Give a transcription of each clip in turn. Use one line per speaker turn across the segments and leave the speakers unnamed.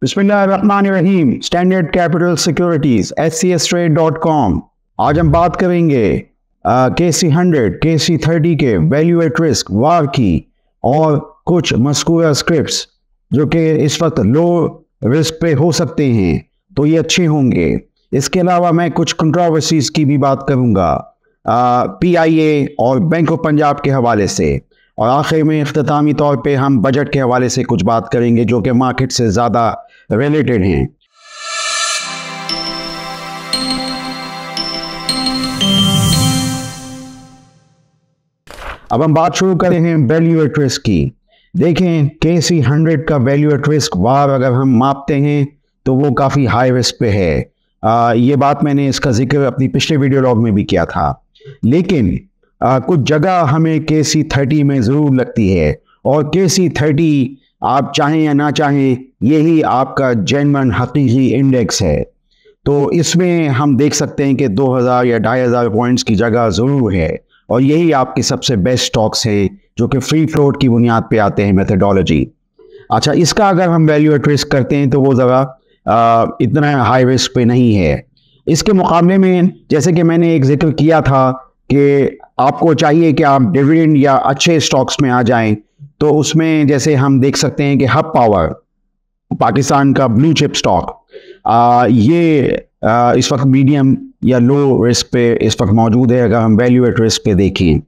बिस्मिल्लाहिर्रहमानिर्रहीम। Standard capital securities scstrade.com। आज हम बात करेंगे KC100 KC30 के वैल्यू एट रिस्क वार की और कुछ मस्कूरा स्क्रिप्ट्स जो कि इस वक्त लो रिस्क पे हो सकते हैं, तो ये अच्छे होंगे। इसके अलावा मैं कुछ कंट्रोवर्सीज की भी बात करूंगा PIA और बैंक ऑफ पंजाब के हवाले से, और आखिर में इख्तितामी तौर पे हम बजट के हवाले से कुछ बात करेंगे जो कि मार्केट से ज़्यादा रिलेटेड हैं। अब हम बात शुरू करते हैं वैल्यू एट रिस्क की। देखें, KC100 का वैल्यू एट रिस्क वार अगर हम मापते हैं तो वो काफ़ी हाई रिस्क पे है। ये बात मैंने इसका जिक्र अपनी पिछले वीडियो लॉग में भी किया था, लेकिन कुछ जगह हमें KC30 में ज़रूर लगती है, और KC30 आप चाहें या ना चाहें यही आपका जेन्युइन हकीकी इंडेक्स है। तो इसमें हम देख सकते हैं कि 2000 या 2500 पॉइंट्स की जगह ज़रूर है, और यही आपके सबसे बेस्ट स्टॉक्स हैं जो कि फ्री फ्लोट की बुनियाद पे आते हैं मेथडोलॉजी। अच्छा, इसका अगर हम वैल्यू एट रिस्क करते हैं तो वो ज़रा इतना हाई रिस्क पे नहीं है। इसके मुकाबले में जैसे कि मैंने एक जिक्र किया था कि आपको चाहिए कि आप डिविडेंड या अच्छे स्टॉक्स में आ जाएं, तो उसमें जैसे हम देख सकते हैं कि हब पावर पाकिस्तान का ब्लू चिप स्टॉक इस वक्त मीडियम या लो रिस्क पे इस वक्त मौजूद है अगर हम वैल्यू एट रिस्क पे देखें।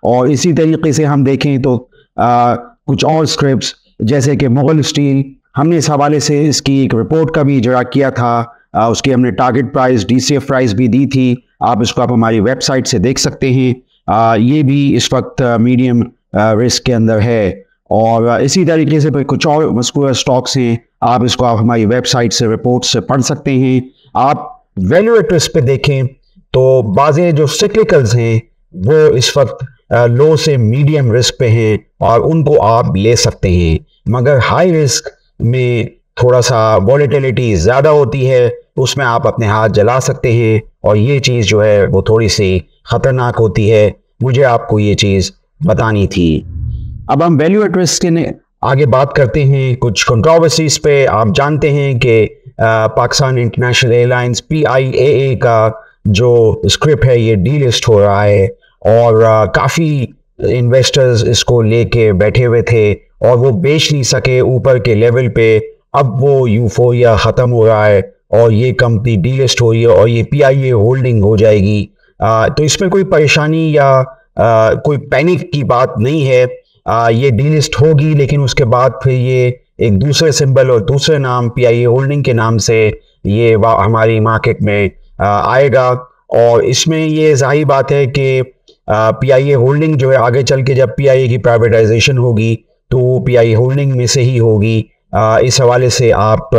और इसी तरीके से हम देखें तो कुछ और स्क्रिप्ट्स जैसे कि मुगल स्टील, हमने इस हवाले से इसकी एक रिपोर्ट का भी इजरा किया था। उसकी हमने टारगेट प्राइस DCF प्राइस भी दी थी, आप हमारी वेबसाइट से देख सकते हैं। ये भी इस वक्त मीडियम रिस्क के अंदर है, और इसी तरीके से कुछ और मज़कूरा स्टॉक्स हैं, आप हमारी वेबसाइट से रिपोर्ट से पढ़ सकते हैं। आप वैल्यू एट रिस्क पे देखें तो बाज़े जो सिक्लिकल्स हैं वो इस वक्त लो से मीडियम रिस्क पे हैं और उनको आप ले सकते हैं, मगर हाई रिस्क में थोड़ा सा वॉलेटिलिटी ज़्यादा होती है, उसमें आप अपने हाथ जला सकते हैं, और ये चीज़ जो है वो थोड़ी सी ख़तरनाक होती है। मुझे आपको ये चीज़ बतानी थी। अब हम वैल्यू एट रिस्क के आगे बात करते हैं कुछ कंट्रोवर्सीज पे। आप जानते हैं कि पाकिस्तान इंटरनेशनल एयरलाइंस PIAA का जो स्क्रिप्ट है ये डीलिस्ट हो रहा है, और काफ़ी इन्वेस्टर्स इसको लेके बैठे हुए थे और वो बेच नहीं सके ऊपर के लेवल पे। अब वो यूफोरिया ख़त्म हो रहा है और ये कंपनी डीलिस्ट हो रही है और ये PIA होल्डिंग हो जाएगी। तो इसमें कोई परेशानी या कोई पैनिक की बात नहीं है। ये डीलिस्ट होगी, लेकिन उसके बाद फिर ये एक दूसरे सिंबल और दूसरे नाम PIA होल्डिंग के नाम से ये हमारी मार्केट में आएगा। और इसमें ये जाहिर बात है कि PIA होल्डिंग जो है आगे चल के जब PIA की प्राइवेटाइजेशन होगी तो वो PIA होल्डिंग में से ही होगी। इस हवाले से आप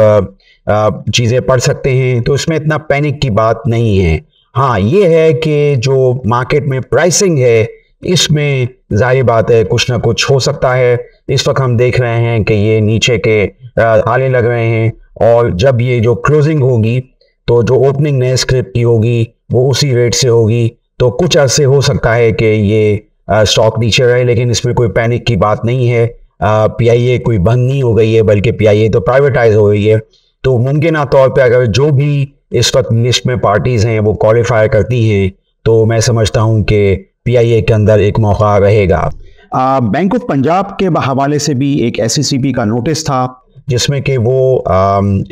चीज़ें पढ़ सकते हैं, तो इसमें इतना पैनिक की बात नहीं है। हाँ, ये है कि जो मार्केट में प्राइसिंग है इसमें जाहिर बात है कुछ ना कुछ हो सकता है। इस वक्त हम देख रहे हैं कि ये नीचे के हाले लग रहे हैं, और जब ये जो क्लोजिंग होगी तो जो ओपनिंग नए स्क्रिप्ट की होगी वो उसी रेट से होगी। तो कुछ अरसे हो सकता है कि ये स्टॉक नीचे रहे, लेकिन इसमें कोई पैनिक की बात नहीं है। PIA कोई बंद नहीं हो गई है, बल्कि PIA तो प्राइवेटाइज हो गई है। तो मुमकिन तौर पे अगर जो भी इस वक्त लिस्ट में पार्टीज़ हैं वो क्वालिफाई करती हैं, तो मैं समझता हूँ कि PIA के अंदर एक मौका रहेगा। बैंक ऑफ पंजाब के हवाले से भी एक SECB का नोटिस था जिसमें कि वो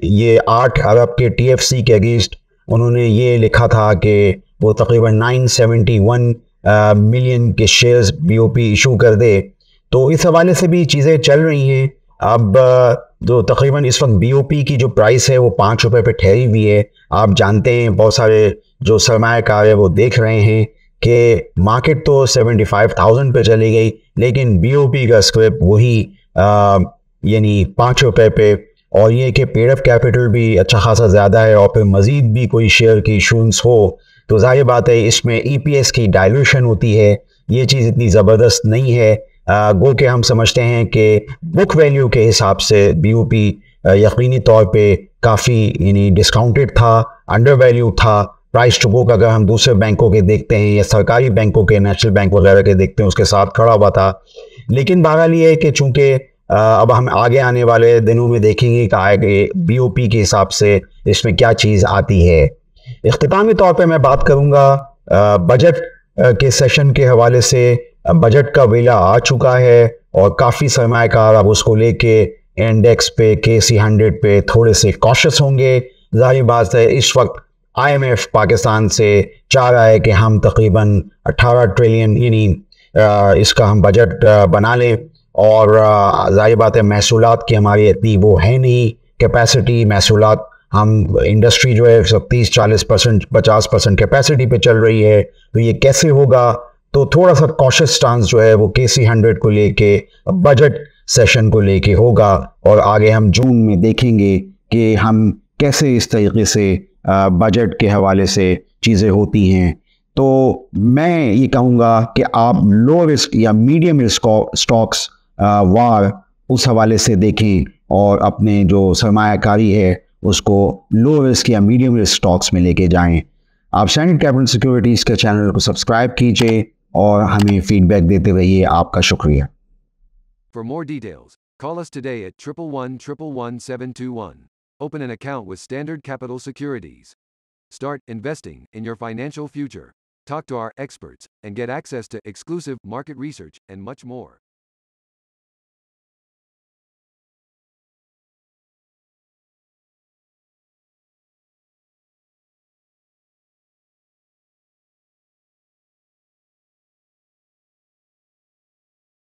ये 8 अरब के TFC के अगेंस्ट उन्होंने ये लिखा था कि वो तकरीबन 971 मिलियन के शेयर्स BOP इशू कर दे। तो इस हवाले से भी चीज़ें चल रही हैं। अब जो तकरीबन इस वक्त BOP की जो प्राइस है वो 5 रुपये पे ठहरी हुई है। आप जानते हैं बहुत सारे जो सरमायाकार है वो देख रहे हैं कि मार्केट तो 75,000 पे चली गई, लेकिन BOP का स्क्रिप्ट वही यानी 5 रुपये पे, और ये कि पेड अप कैपिटल भी अच्छा खासा ज़्यादा है, और फिर मज़ीद भी कोई शेयर की इशूंस हो तो जाहिर बात है इसमें EPS की डाइल्यूशन होती है। ये चीज़ इतनी ज़बरदस्त नहीं है। गो के हम समझते हैं कि बुक वैल्यू के हिसाब से BOP यकीनी तौर पे काफ़ी यानी डिस्काउंटेड था, अंडर वैल्यू था। प्राइस टू बुक अगर हम दूसरे बैंकों के देखते हैं या सरकारी बैंकों के, नेशनल बैंक वगैरह के देखते हैं, उसके साथ खड़ा हुआ था। लेकिन बहरहाल ये है कि चूँकि अब हम आगे आने वाले दिनों में देखेंगे कि आगे बीओपी के हिसाब से इसमें क्या चीज़ आती है। इख्तितामी तौर पे मैं बात करूँगा बजट के सेशन के हवाले से। बजट का वेला आ चुका है और काफ़ी सरमाएकार अब उसको लेके इंडेक्स पे KC 100 पे थोड़े से कॉशियस होंगे। जाहिर बात है इस वक्त IMF पाकिस्तान से चाह रहा है कि हम तकरीबन 18 ट्रिलियन यानी इसका हम बजट बना लें, और जाहिर बात है महसूलात की हमारी इतनी वो है नहीं कैपेसिटी। महसूलात हम इंडस्ट्री जो है सब 30-40% 50% कैपेसिटी पे चल रही है, तो ये कैसे होगा। तो थोड़ा सा कॉशियस स्टांस जो है वो KC 100 को लेके बजट सेशन को लेके होगा, और आगे हम जून में देखेंगे कि हम कैसे इस तरीके से बजट के हवाले से चीज़ें होती हैं। तो मैं ये कहूँगा कि आप लो रिस्क या मीडियम रिस्क स्टॉक्स वार उस हवाले से देखें और अपने जो सरमायाकारी है उसको लो रिस्क या मीडियम रिस्क स्टॉक्स में लेके जाएं। आप सैनिट कैपिटल सिक्योरिटीज़ के चैनल को सब्सक्राइब कीजिए और हमें फीडबैक देते रहिए। आपका शुक्रिया।
For more details, call us today at 111-111-721. Open an account with Standard Capital Securities. Start investing in your financial future. Talk to our experts and get access to exclusive market research and much more.